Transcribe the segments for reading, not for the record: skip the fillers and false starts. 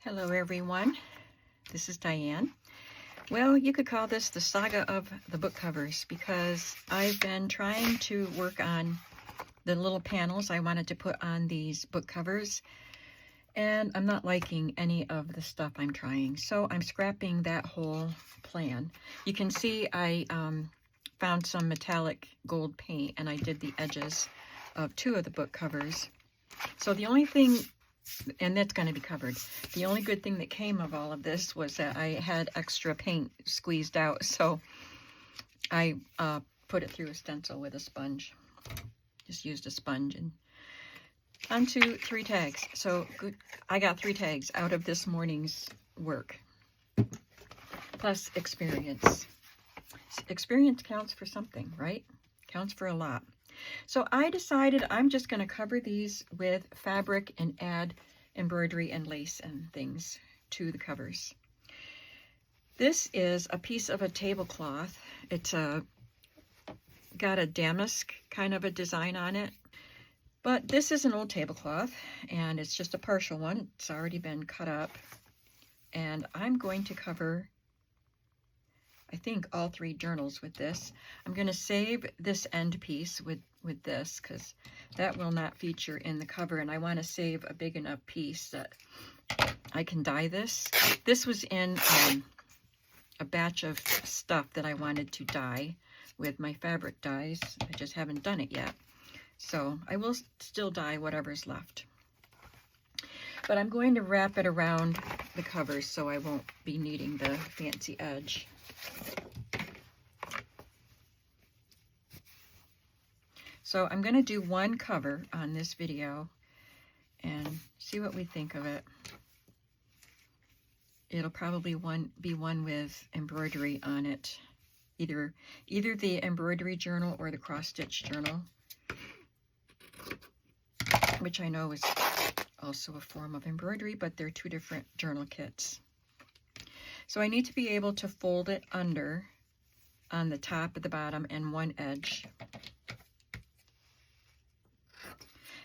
Hello everyone, this is Diane. Well, you could call this the saga of the book covers because I've been trying to work on the little panels I wanted to put on these book covers, and I'm not liking any of the stuff I'm trying, so I'm scrapping that whole plan. You can see I found some metallic gold paint and I did the edges of two of the book covers. So the only thing, and that's going to be covered, the only good thing that came of all of this was that I had extra paint squeezed out, so I put it through a stencil with a sponge. Just used a sponge and onto 3 tags. So good, I got 3 tags out of this morning's work, plus experience. Experience counts for something, right? Counts for a lot. So I decided I'm just going to cover these with fabric and add embroidery and lace and things to the covers. This is a piece of a tablecloth. It's got a damask kind of a design on it. But this is an old tablecloth and it's just a partial one. It's already been cut up. And I'm going to cover, I think, all 3 journals with this. I'm going to save this end piece with this because that will not feature in the cover, and I want to save a big enough piece that I can dye this. This was in a batch of stuff that I wanted to dye with my fabric dyes. I just haven't done it yet. So I will still dye whatever's left. But I'm going to wrap it around the covers so I won't be needing the fancy edge. So I'm going to do one cover on this video and see what we think of it. It'll probably be one with embroidery on it. Either the embroidery journal or the cross-stitch journal, which I know is also a form of embroidery, but they're 2 different journal kits. So I need to be able to fold it under on the top, at the bottom, and one edge.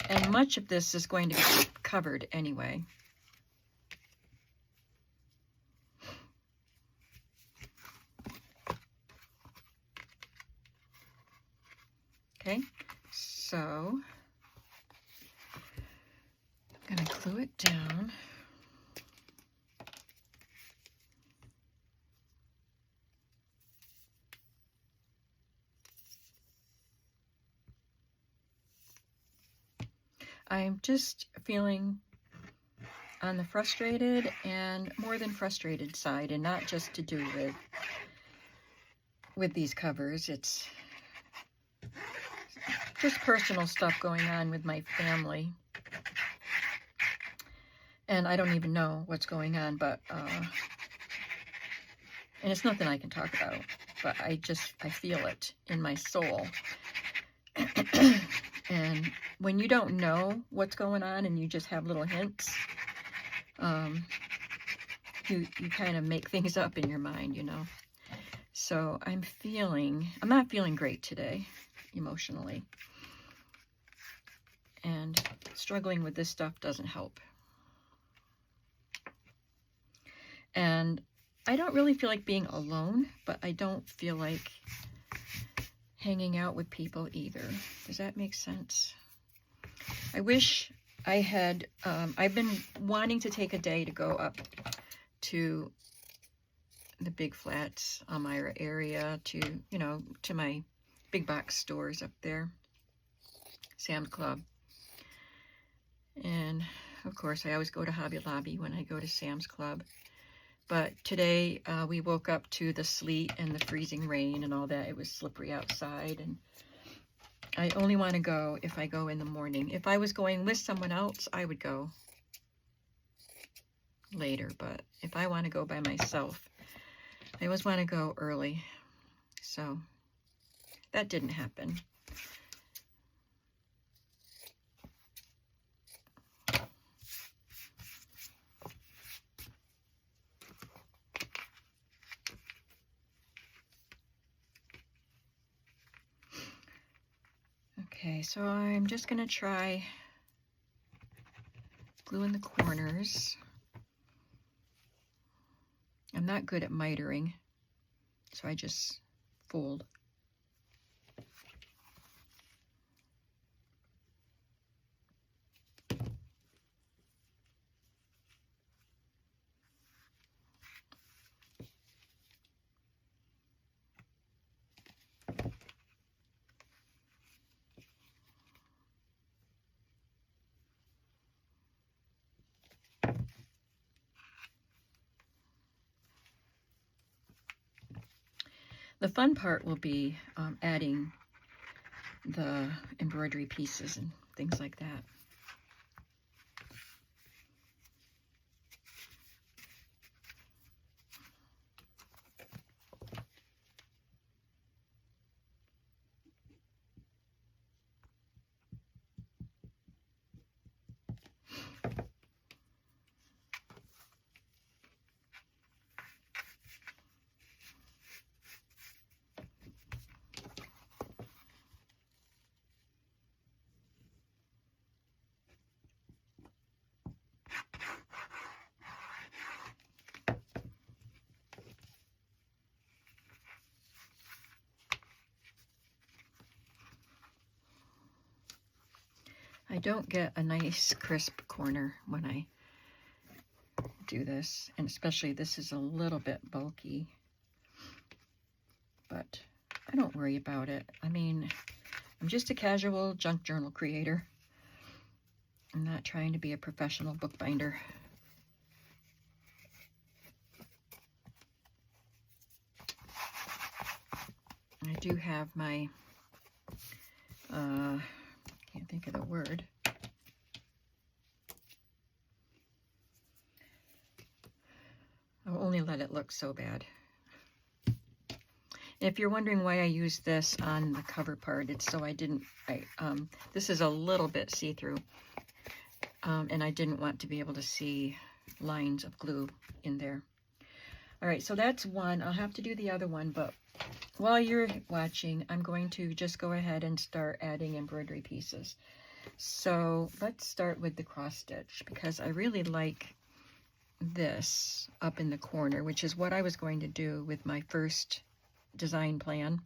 And much of this is going to be covered anyway. Okay, so I'm going to glue it down. I'm just feeling on the frustrated and more than frustrated side, and not just to do with these covers. It's just personal stuff going on with my family. And I don't even know what's going on, but, and it's nothing I can talk about, but I feel it in my soul. And when you don't know what's going on and you just have little hints, you kind of make things up in your mind, you know. So I'm not feeling great today, emotionally. And struggling with this stuff doesn't help. And I don't really feel like being alone, but I don't feel like hanging out with people either. Does that make sense? I wish I had, I've been wanting to take a day to go up to the big flats, Elmira area, to, you know, to my big box stores up there, Sam's Club. And of course, I always go to Hobby Lobby when I go to Sam's Club. But today we woke up to the sleet and the freezing rain and all that. It was slippery outside, and I only want to go if I go in the morning. If I was going with someone else, I would go later. But if I want to go by myself, I always want to go early. So that didn't happen. Okay, so I'm just going to try gluing the corners. I'm not good at mitering, so I just fold. The fun part will be adding the embroidery pieces and things like that. I don't get a nice crisp corner when I do this, and especially this is a little bit bulky, but I don't worry about it. I mean, I'm just a casual junk journal creator. I'm not trying to be a professional bookbinder. I do have my, can't think of the word. I'll only let it look so bad. If you're wondering why I use this on the cover part, it's so this is a little bit see-through, and I didn't want to be able to see lines of glue in there. All right, so that's one. I'll have to do the other one, but while you're watching, I'm going to just go ahead and start adding embroidery pieces. So let's start with the cross stitch, because I really like this up in the corner, which is what I was going to do with my first design plan.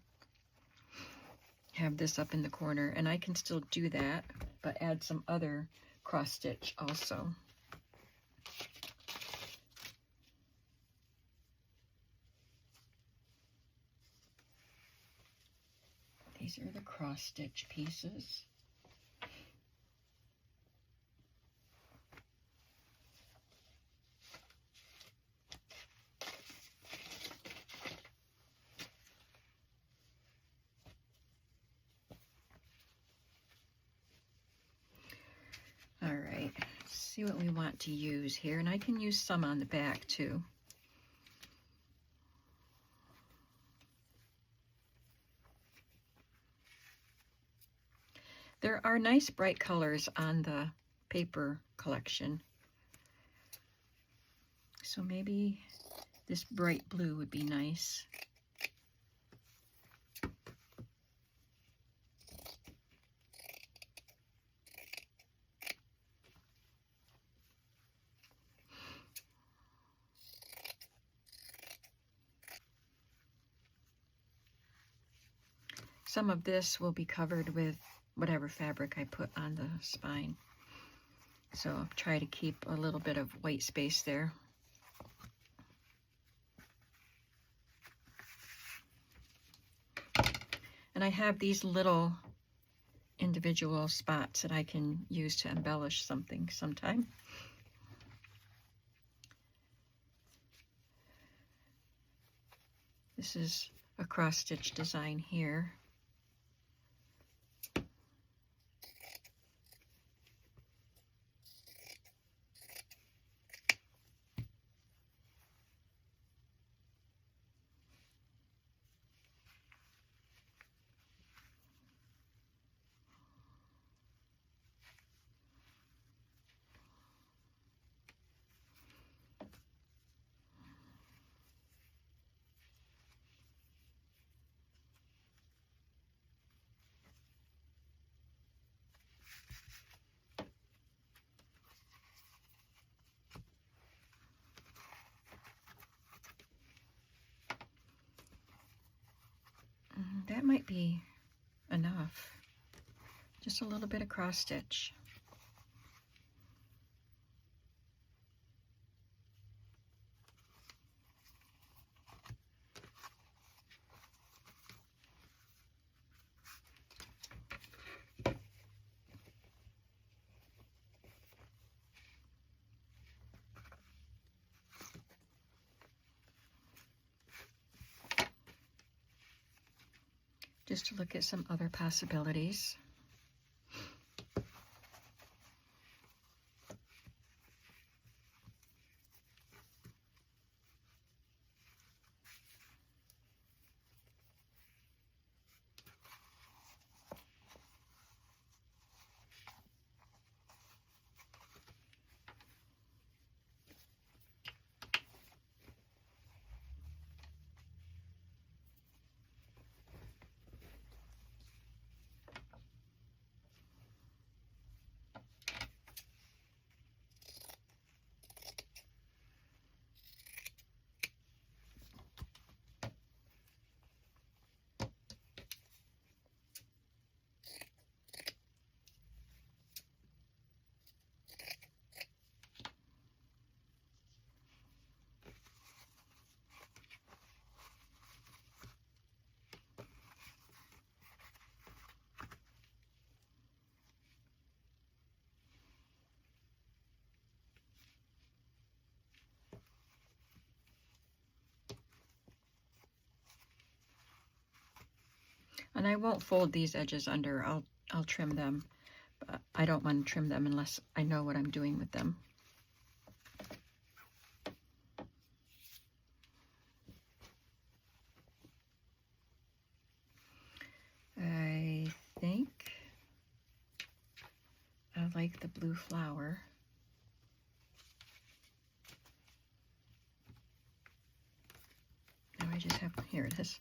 Have this up in the corner, and I can still do that, but add some other cross stitch also. These are the cross stitch pieces. All right, let's see what we want to use here, and I can use some on the back too. There are nice bright colors on the paper collection, so maybe this bright blue would be nice. Some of this will be covered with whatever fabric I put on the spine. So I'll try to keep a little bit of white space there. And I have these little individual spots that I can use to embellish something sometime. This is a cross stitch design here. That might be enough. Just a little bit of cross stitch. Just to look at some other possibilities. And I won't fold these edges under. I'll trim them. But I don't want to trim them unless I know what I'm doing with them. I think I like the blue flower. Now I just have, here it is.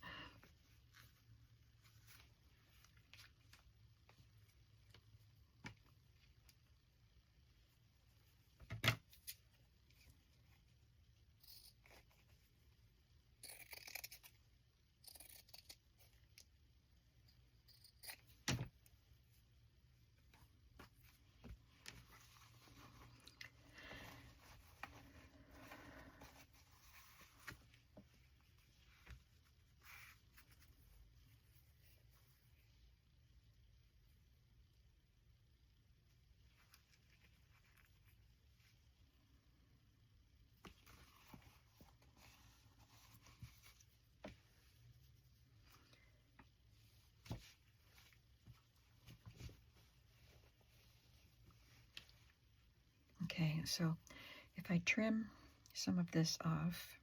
Okay, so if I trim some of this off,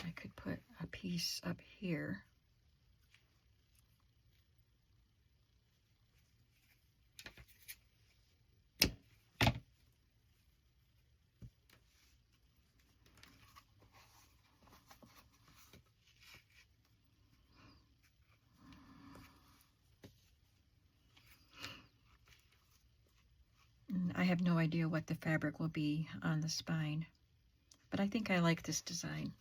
I could put a piece up here. I have no idea what the fabric will be on the spine, but I think I like this design.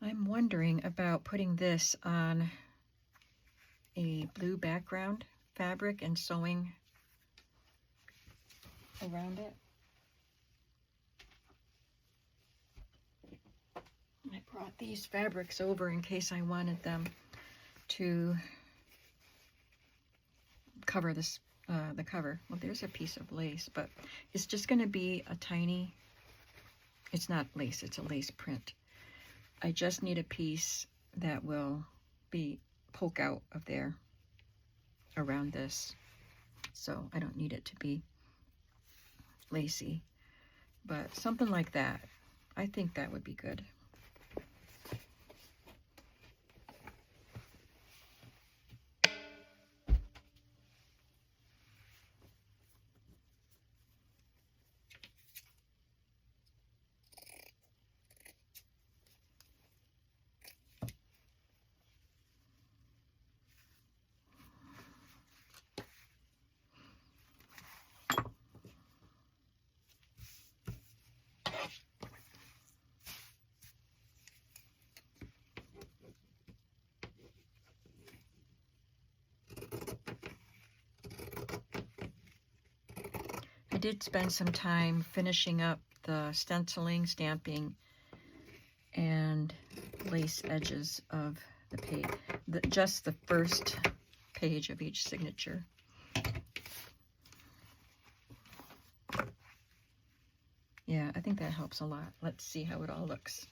I'm wondering about putting this on a blue background fabric and sewing around it. I brought these fabrics over in case I wanted them to cover this, the cover. Well, there's a piece of lace, but it's just going to be a tiny, it's not lace, it's a lace print. I just need a piece that will poke out of there around this. So I don't need it to be lacy, but something like that. I think that would be good. did spend some time finishing up the stenciling, stamping, and lace edges of the page, just the first page of each signature. Yeah, I think that helps a lot. Let's see how it all looks.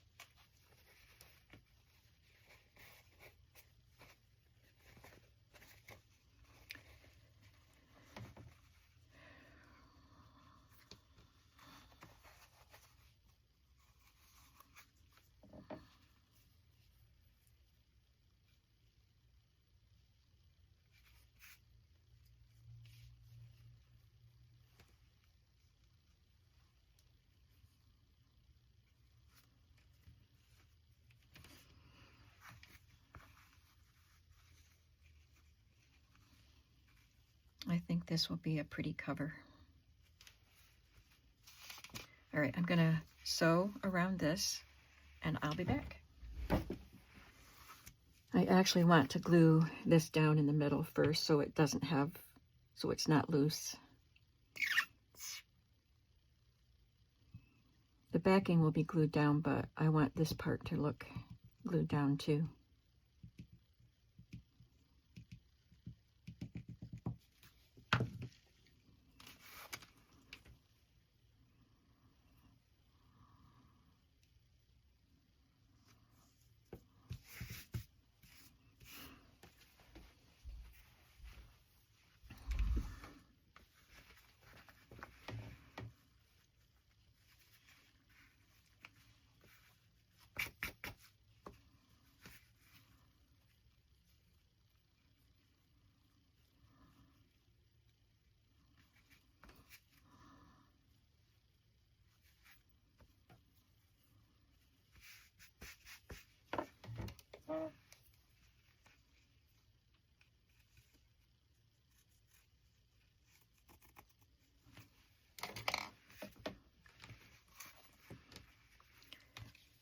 I think this will be a pretty cover. All right, I'm gonna sew around this and I'll be back. I actually want to glue this down in the middle first so it doesn't have, so it's not loose. The backing will be glued down, but I want this part to look glued down too.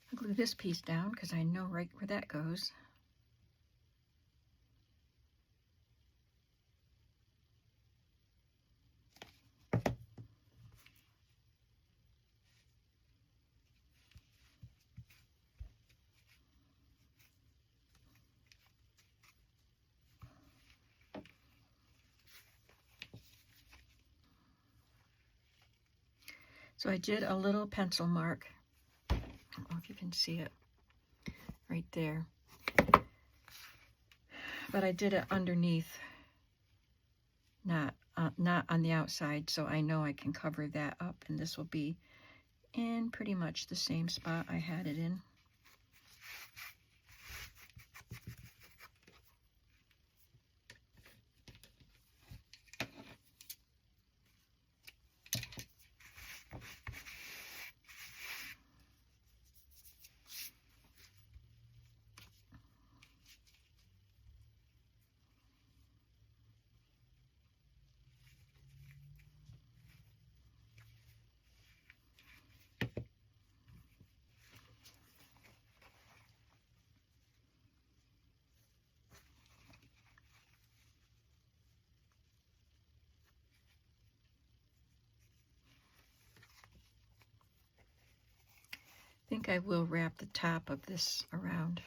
I'll glue this piece down because I know right where that goes. So I did a little pencil mark. I don't know if you can see it right there. But I did it underneath, not on the outside, so I know I can cover that up, and this will be in pretty much the same spot I had it in. I think I will wrap the top of this around.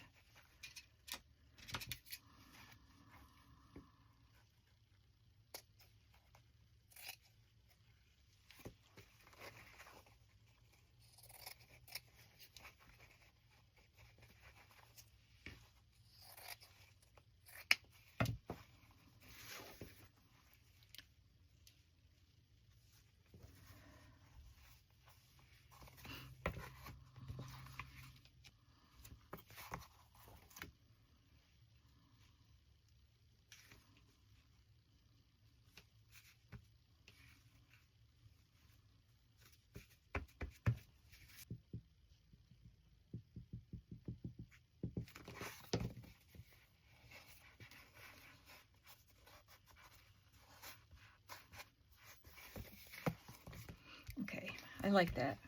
Okay, I like that.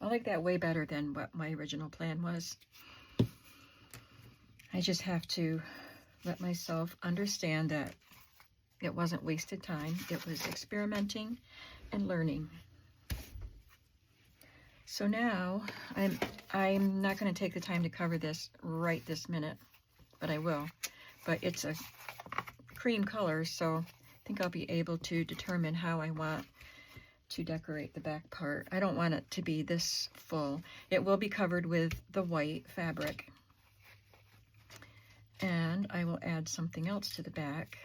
I like that way better than what my original plan was. I just have to let myself understand that it wasn't wasted time. It was experimenting, and learning. So now I'm not going to take the time to cover this right this minute, but I will. But it's a cream color, so I think I'll be able to determine how I want to decorate the back part. I don't want it to be this full. It will be covered with the white fabric. And I will add something else to the back.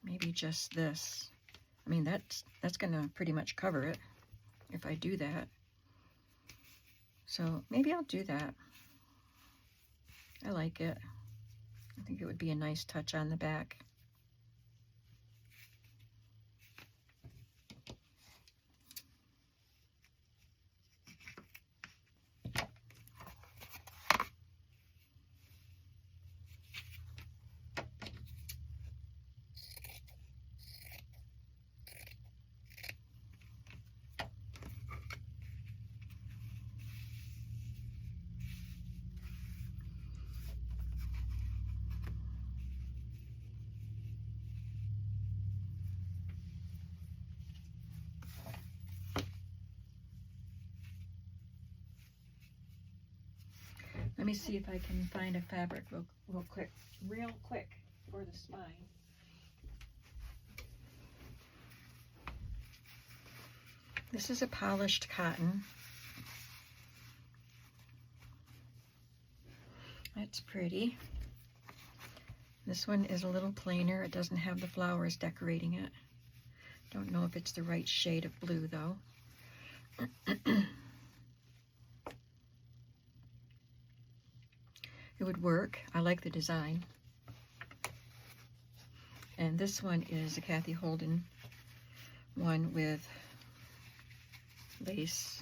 Maybe just this. I mean, that's gonna pretty much cover it if I do that. So maybe I'll do that. I like it. I think it would be a nice touch on the back. Let me see if I can find a fabric real quick for the spine. This is a polished cotton. That's pretty. This one is a little plainer. It doesn't have the flowers decorating it. Don't know if it's the right shade of blue though. It would work. I like the design. And this one is a Kathy Holden one with lace.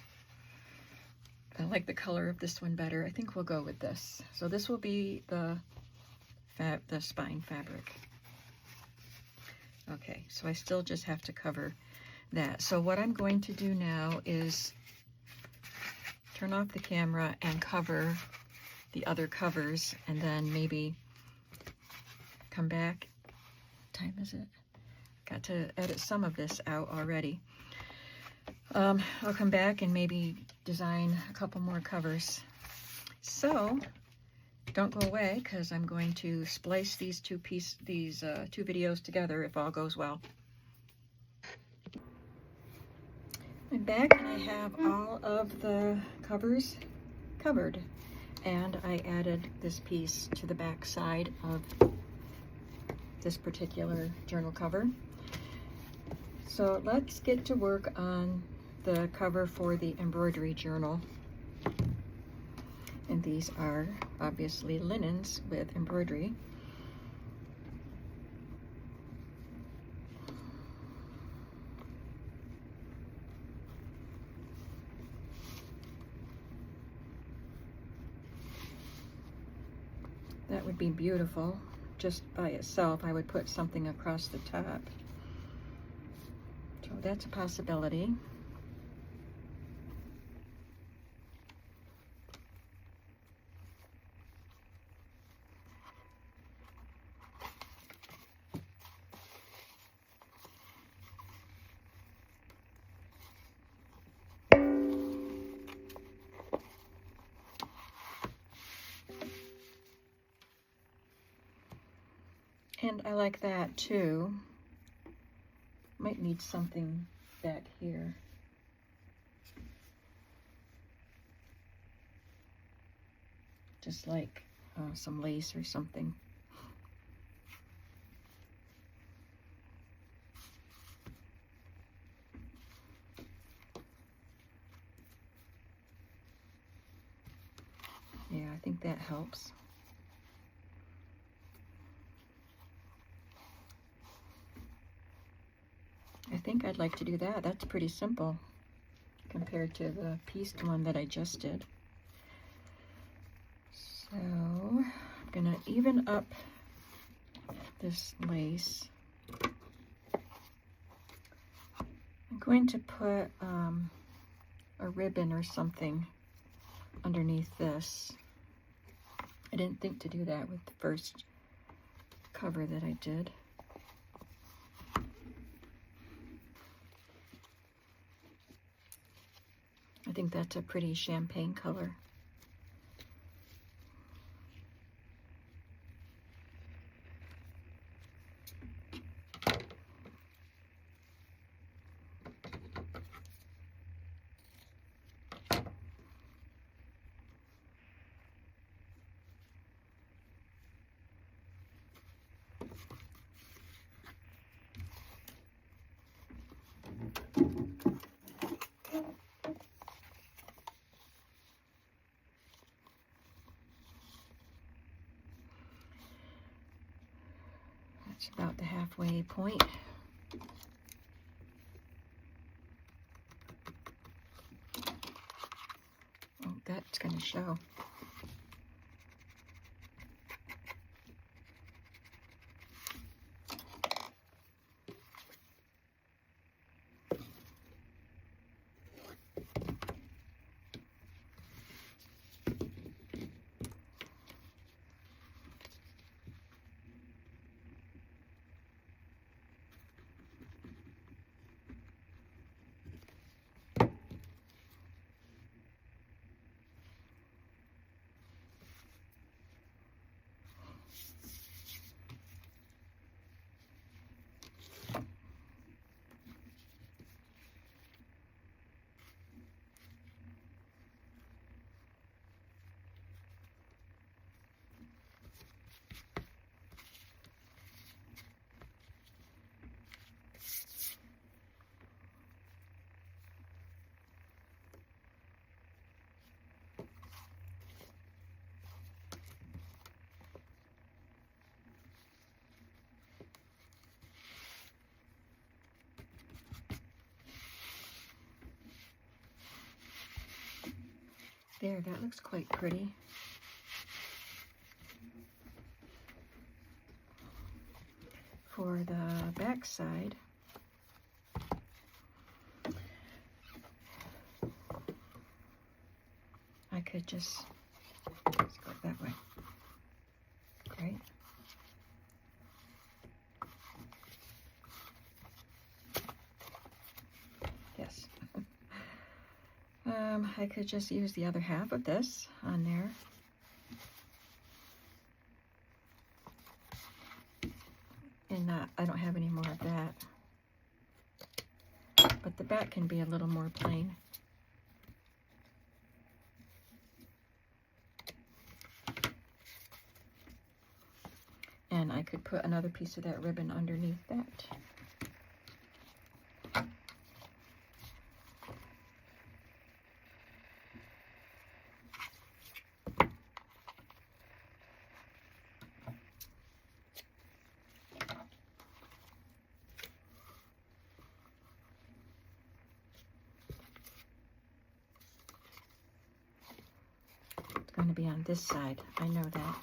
I like the color of this one better. I think we'll go with this. So this will be the spine fabric. Okay, so I still just have to cover that. So what I'm going to do now is turn off the camera and cover the other covers, and then maybe come back. What time is it? Got to edit some of this out already. I'll come back and maybe design a couple more covers. So don't go away, because I'm going to splice these two videos together if all goes well. I'm back and I have all of the covers covered. And I added this piece to the back side of this particular journal cover. So let's get to work on the cover for the embroidery journal. And these are obviously linens with embroidery. That would be beautiful. Just by itself, I would put something across the top. So that's a possibility. And I like that too. Might need something back here. Just like some lace or something. Yeah, I think that helps. I think I'd like to do that. That's pretty simple compared to the pieced one that I just did. So I'm gonna even up this lace. I'm going to put a ribbon or something underneath this. I didn't think to do that with the first cover that I did. think that's a pretty champagne color. That's about the halfway point. Oh, that's going to show. There, that looks quite pretty. For the back side, I could just, let's go that way. Great. Yes. I could just use the other half of this on there. And I don't have any more of that. But the back can be a little more plain. And I could put another piece of that ribbon underneath that. Going to be on this side. I know that.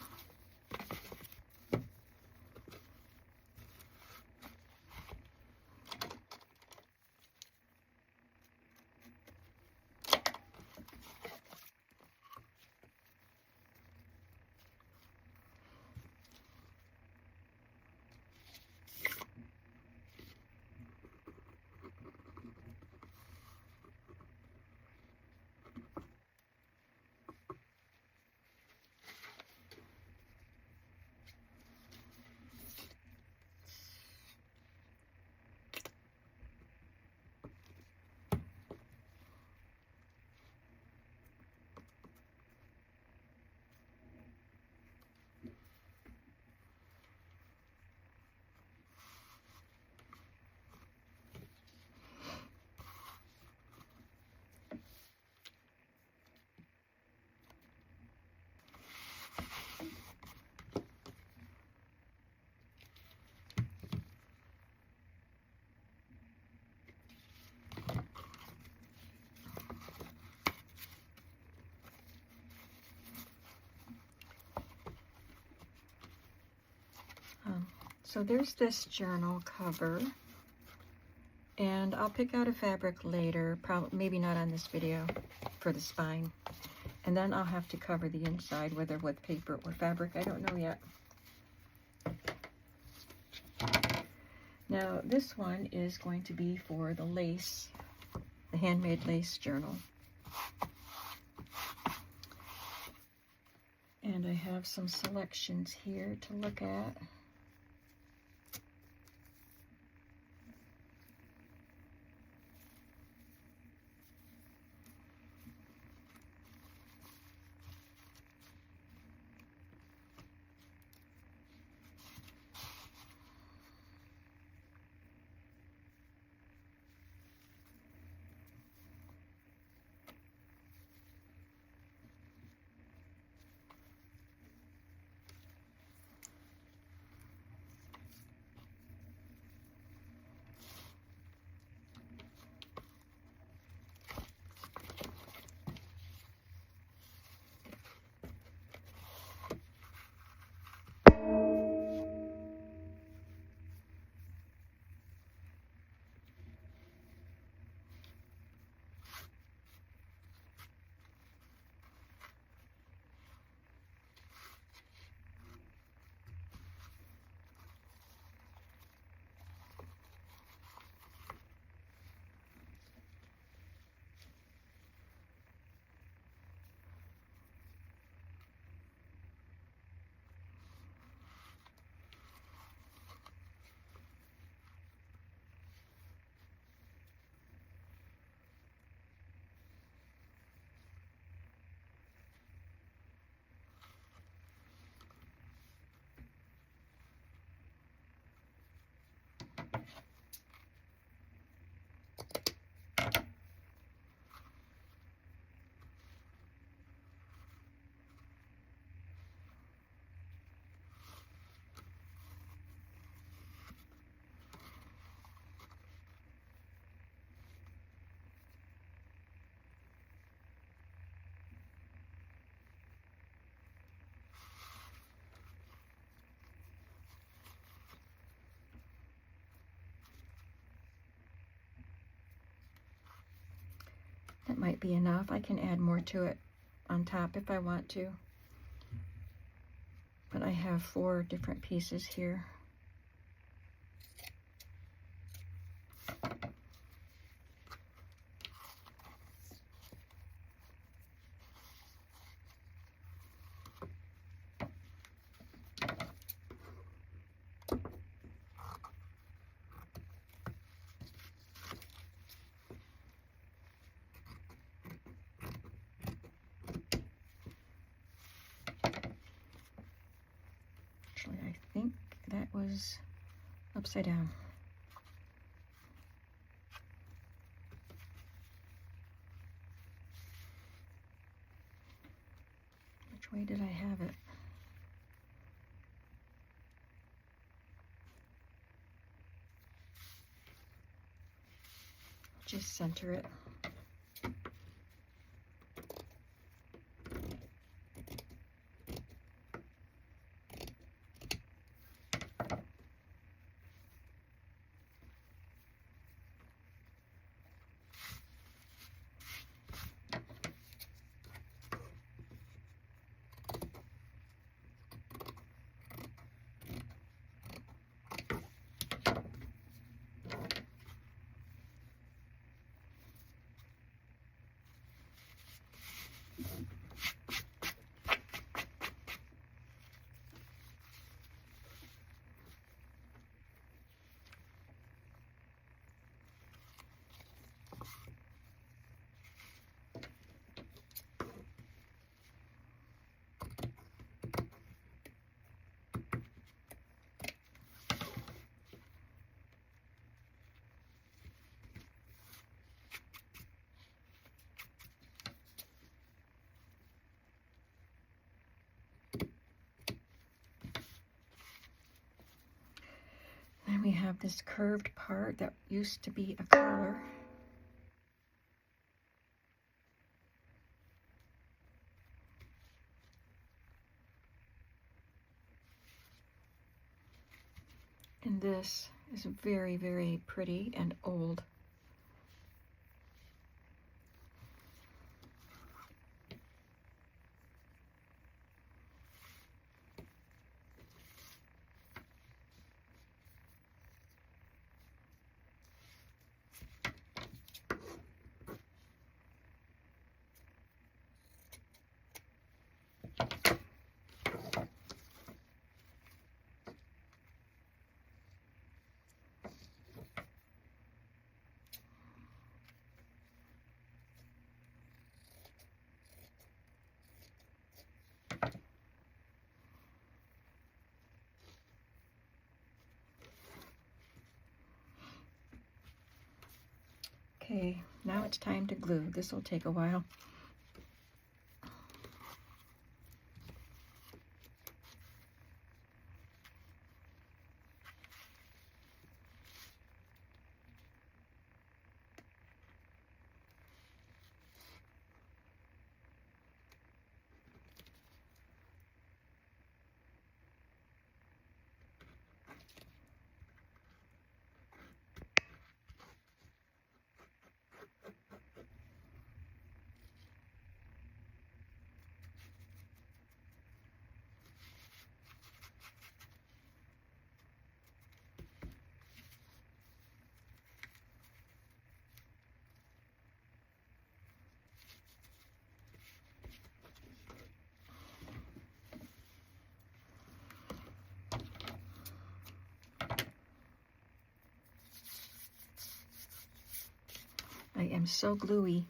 So there's this journal cover, and I'll pick out a fabric later, probably maybe not on this video, for the spine. And then I'll have to cover the inside, whether with paper or fabric, I don't know yet. Now this one is going to be for the lace, the handmade lace journal. And I have some selections here to look at. That might be enough. I can add more to it on top if I want to. But I have 4 different pieces here. Actually, I think that was upside down. Which way did I have it? Just center it. Then we have this curved part that used to be a collar. And this is very, very pretty and old. Okay, now it's time to glue. This will take a while. I am so gluey.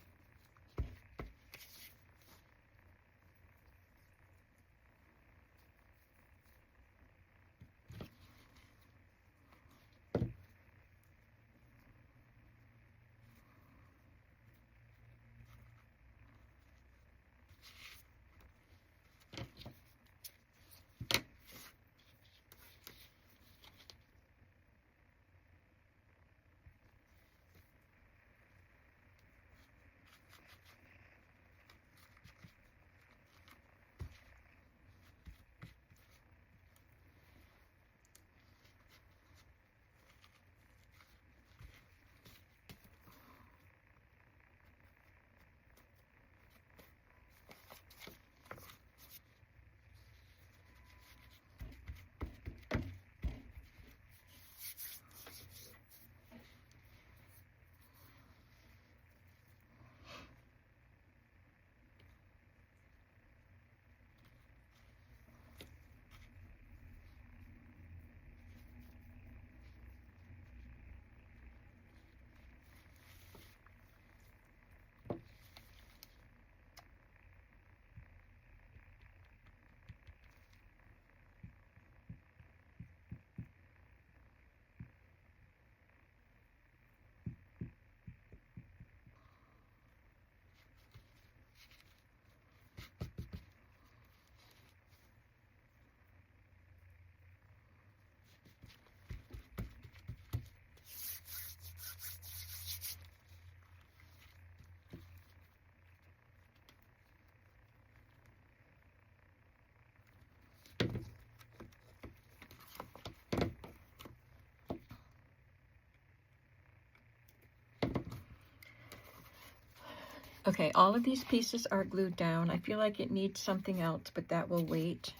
Okay, all of these pieces are glued down. I feel like it needs something else, but that will wait.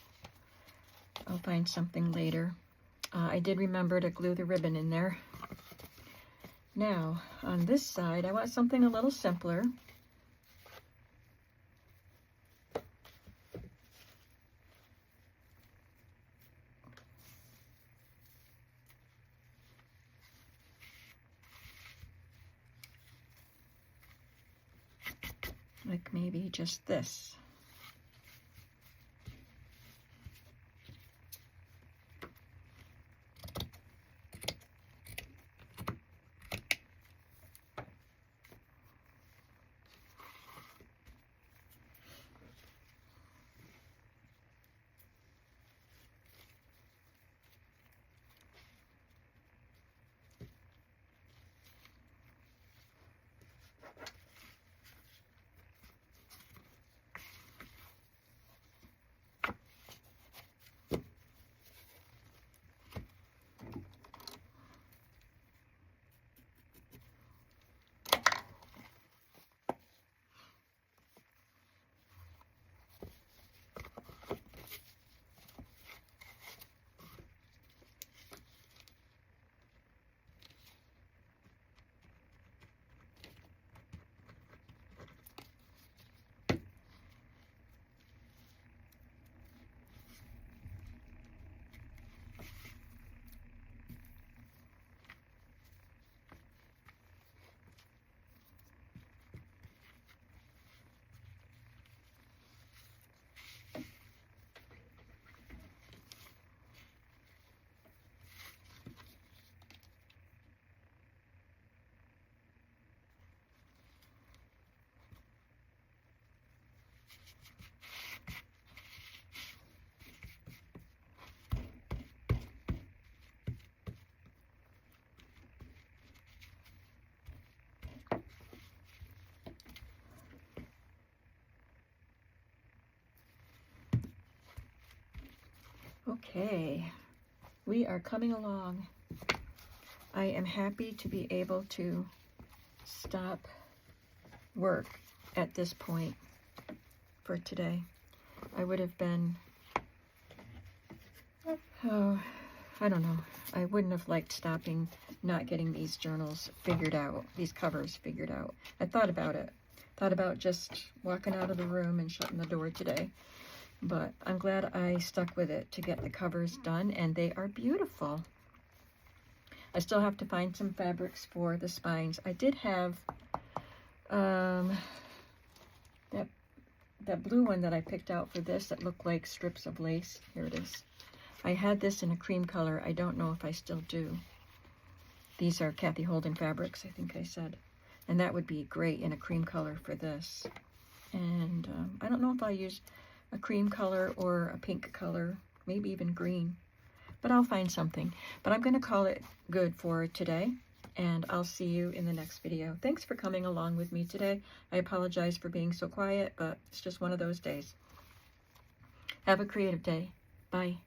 I'll find something later. I did remember to glue the ribbon in there. Now, on this side, I want something a little simpler. Like maybe just this. Okay, we are coming along. I am happy to be able to stop work at this point for today. I would have been, oh, I don't know. I wouldn't have liked stopping, not getting these journals figured out, these covers figured out. I thought about it. Thought about just walking out of the room and shutting the door today. But I'm glad I stuck with it to get the covers done, and they are beautiful. I still have to find some fabrics for the spines. I did have that blue one that I picked out for this that looked like strips of lace. Here it is. I had this in a cream color. I don't know if I still do. These are Kathy Holden fabrics, I think I said. And that would be great in a cream color for this. And I don't know if I'll use a cream color or a pink color, maybe even green. But I'll find something. But I'm going to call it good for today. And I'll see you in the next video. Thanks for coming along with me today. I apologize for being so quiet, but it's just one of those days. Have a creative day. Bye.